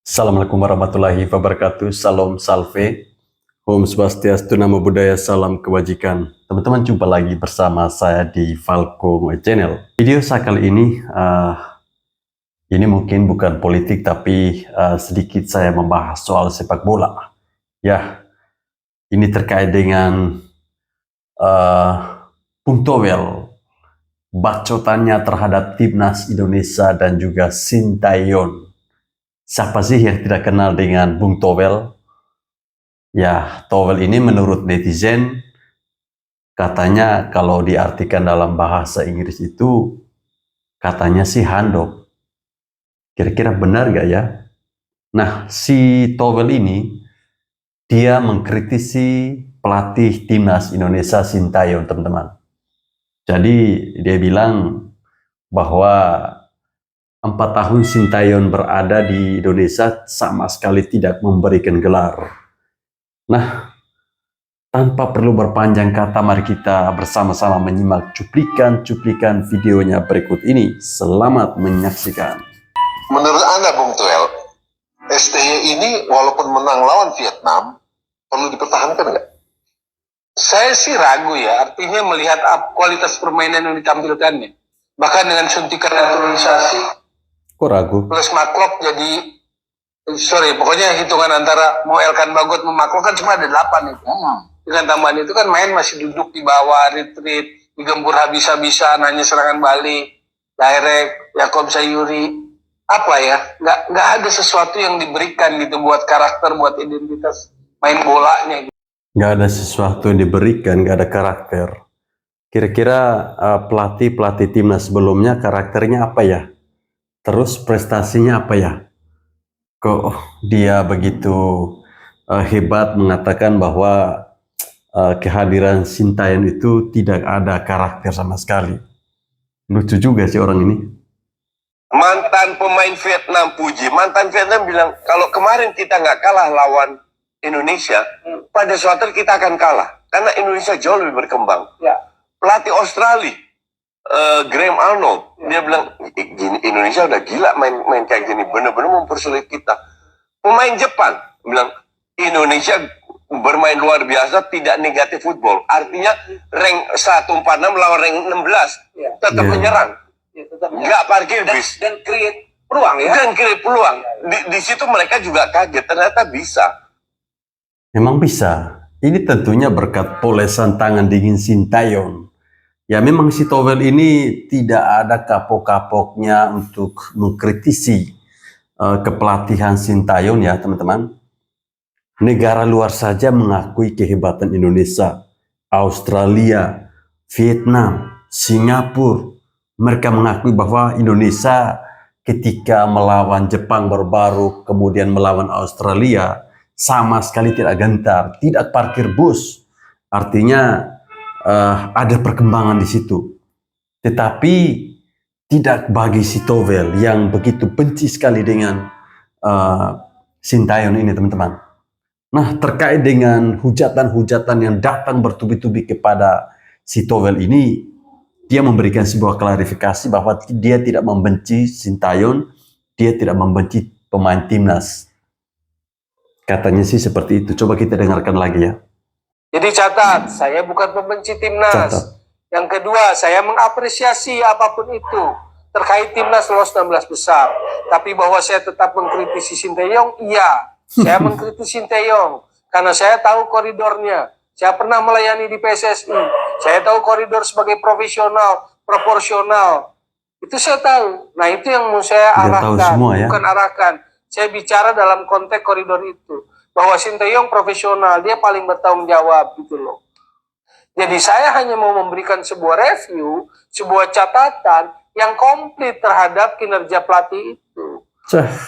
Assalamualaikum warahmatullahi wabarakatuh. Salam salve. Om Swastiastu, Namo Buddhaya, salam kebajikan. Teman-teman, jumpa lagi bersama saya di Falco Channel. Video saya kali ini mungkin bukan politik, tapi sedikit saya membahas soal sepak bola. Ya, ini terkait dengan Bung Towel, bacotannya terhadap timnas Indonesia dan juga Sintayong. Siapa sih yang tidak kenal dengan Bung Towel? Ya, towel ini menurut netizen katanya kalau diartikan dalam bahasa Inggris itu katanya sih handuk. Kira-kira benar gak ya? Nah, si towel ini dia mengkritisi pelatih timnas Indonesia Sintayong, teman-teman. Jadi dia bilang bahwa 4 tahun Sintayong berada di Indonesia sama sekali tidak memberikan gelar. Nah, tanpa perlu berpanjang kata, mari kita bersama-sama menyimak cuplikan-cuplikan videonya berikut ini. Selamat menyaksikan. Menurut Anda, Bung Tuel, STY ini walaupun menang lawan Vietnam, perlu dipertahankan nggak? Saya sih ragu ya, artinya melihat kualitas permainan yang ditampilkannya. Bahkan dengan suntikan naturalisasi, Kok ragu? plus Maklok jadi, pokoknya hitungan antara mau Elkan Bagot mau Maklok kan cuma ada 8 itu. Dengan tambahan itu kan main masih duduk di bawah, retreat, digempur habis-habisan, hanya serangan balik, direct, Yakob Sayuri. Apa ya, nggak ada sesuatu yang diberikan gitu buat karakter, buat identitas main bolanya. Nggak ada sesuatu yang diberikan, nggak ada karakter. Kira-kira pelatih-pelatih timnas sebelumnya karakternya apa ya? Terus prestasinya apa ya? Kok dia begitu hebat mengatakan bahwa kehadiran Sintayong itu tidak ada karakter sama sekali. Lucu juga sih orang ini. Mantan pemain Vietnam, Puji, mantan Vietnam bilang, kalau kemarin kita nggak kalah lawan Indonesia, pada suatu hari kita akan kalah. Karena Indonesia jauh lebih berkembang. Ya. Pelatih Australia, Graham Arnold, dia bilang, Indonesia udah gila main kayak gini, bener-bener mempersulit kita. Pemain Jepang bilang, Indonesia bermain luar biasa, tidak negatif football. Artinya rank 146 lawan rank 16, tetap menyerang. Nggak parkir bis. Dan create peluang ya. Dan create peluang. Di situ mereka juga kaget, ternyata bisa. Memang bisa. Ini tentunya berkat polesan tangan dingin Sintayong. Ya memang si Towel ini tidak ada kapok-kapoknya untuk mengkritisi kepelatihan Sintayong ya teman-teman. Negara luar saja mengakui kehebatan Indonesia. Australia, Vietnam, Singapura. Mereka mengakui bahwa Indonesia ketika melawan Jepang baru-baru, kemudian melawan Australia, sama sekali tidak gentar, tidak parkir bus. Artinya ada perkembangan di situ. Tetapi tidak bagi si Towel yang begitu benci sekali dengan Sintayong ini, teman-teman. Nah, terkait dengan hujatan-hujatan yang datang bertubi-tubi kepada si Towel ini, dia memberikan sebuah klarifikasi bahwa dia tidak membenci Sintayong, dia tidak membenci pemain timnas. Katanya sih seperti itu. Coba kita dengarkan lagi ya. Jadi catat, saya bukan pembenci timnas. Catat. Yang kedua, saya mengapresiasi apapun itu terkait timnas lolos 16 besar. Tapi bahwa saya tetap mengkritisi Sintayong, iya. Saya mengkritisi Sintayong karena saya tahu koridornya. Saya pernah melayani di PSSI. Saya tahu koridor sebagai profesional, proporsional. Itu saya tahu. Nah, itu yang mau saya arahkan, semua, ya? bukan arahkan. Saya bicara dalam konteks koridor itu. Bahwa Sintayong profesional, dia paling bertanggung jawab gitu loh. Jadi saya hanya mau memberikan sebuah review, sebuah catatan yang komplit terhadap kinerja pelatih itu.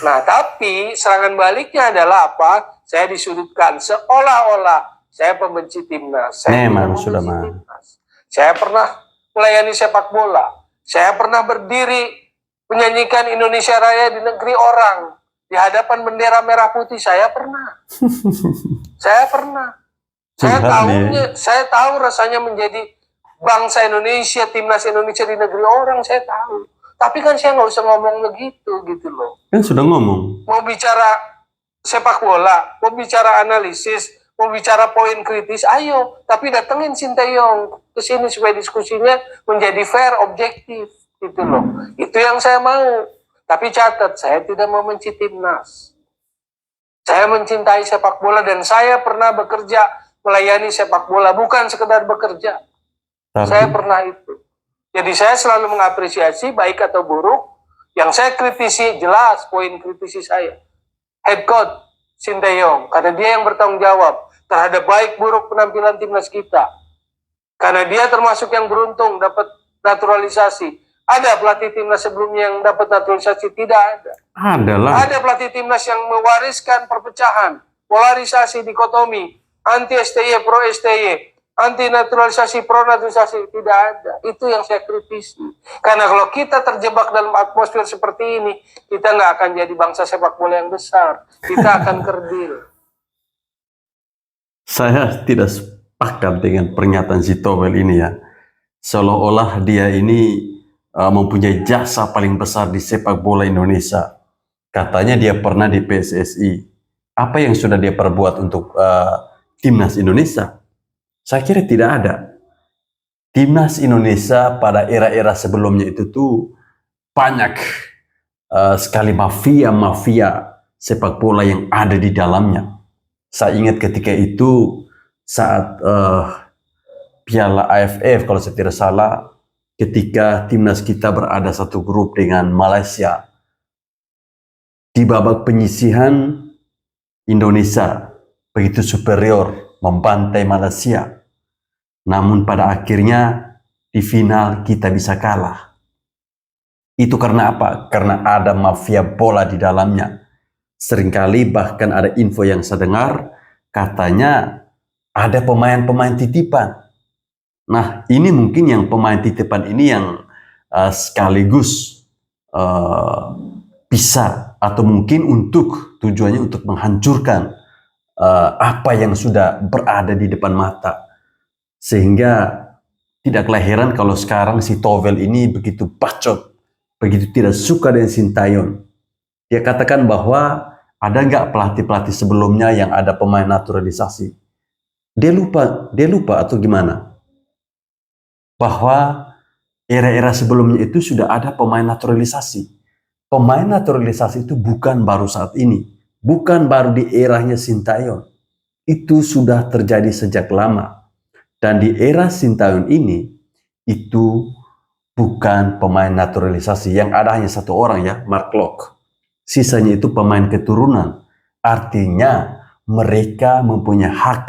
Nah, tapi serangan baliknya adalah apa? Saya disudutkan seolah-olah saya pembenci timnas. Saya memang sudah timnas. Saya pernah melayani sepak bola. Saya pernah berdiri menyanyikan Indonesia Raya di negeri orang. Di hadapan bendera merah putih saya pernah. Saya pernah. Saya tahu rasanya menjadi bangsa Indonesia, timnas Indonesia di negeri orang, saya tahu. Tapi kan saya nggak usah ngomong begitu gitu loh. Kan sudah ngomong. Mau bicara sepak bola, mau bicara analisis, mau bicara poin kritis, ayo. Tapi datengin Sintayong ke sini supaya diskusinya menjadi fair, objektif gitu loh. Itu yang saya mau. Tapi catat, saya tidak membenci timnas. Saya mencintai sepak bola dan saya pernah bekerja melayani sepak bola, bukan sekedar bekerja. Saya pernah itu. Jadi saya selalu mengapresiasi baik atau buruk. Yang saya kritisi jelas poin kritisi saya. Head coach Sintayong, karena dia yang bertanggung jawab terhadap baik buruk penampilan timnas kita. Karena dia termasuk yang beruntung dapat naturalisasi. Ada pelatih timnas sebelumnya yang dapat naturalisasi? Tidak ada. Adalah. Ada pelatih timnas yang mewariskan perpecahan, polarisasi, dikotomi, anti STY, pro STY, anti naturalisasi, pro naturalisasi. Tidak ada. Itu yang saya kritisi. Karena kalau kita terjebak dalam atmosfer seperti ini, kita nggak akan jadi bangsa sepak bola yang besar. Kita akan kerdil. Saya tidak sepakat dengan pernyataan si Towel ini ya. Seolah-olah dia ini mempunyai jasa paling besar di sepak bola Indonesia. Katanya dia pernah di PSSI. Apa yang sudah dia perbuat untuk timnas Indonesia? Saya kira tidak ada. Timnas Indonesia pada era-era sebelumnya itu tuh banyak sekali mafia-mafia sepak bola yang ada di dalamnya. Saya ingat ketika itu saat Piala AFF kalau saya tidak salah, ketika timnas kita berada satu grup dengan Malaysia. Di babak penyisihan, Indonesia begitu superior membantai Malaysia. Namun pada akhirnya di final kita bisa kalah. Itu karena apa? Karena ada mafia bola di dalamnya. Seringkali bahkan ada info yang saya dengar, katanya ada pemain-pemain titipan. Nah, ini mungkin yang pemain titipan ini yang sekaligus bisa atau mungkin untuk tujuannya untuk menghancurkan apa yang sudah berada di depan mata. Sehingga tidaklah heran kalau sekarang si Towel ini begitu bacot, begitu tidak suka dengan Sintayong. Dia katakan bahwa ada nggak pelatih-pelatih sebelumnya yang ada pemain naturalisasi. Dia lupa atau gimana? Bahwa era-era sebelumnya itu sudah ada pemain naturalisasi. Pemain naturalisasi itu bukan baru saat ini. Bukan baru di eranya Sintayong. Itu sudah terjadi sejak lama. Dan di era Sintayong ini, itu bukan pemain naturalisasi. Yang ada hanya satu orang ya, Mark Locke. Sisanya itu pemain keturunan. Artinya mereka mempunyai hak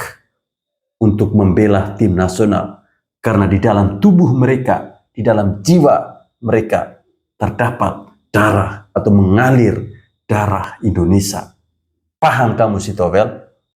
untuk membela tim nasional. Karena di dalam tubuh mereka, di dalam jiwa mereka terdapat darah atau mengalir darah Indonesia. Paham kamu si Towel?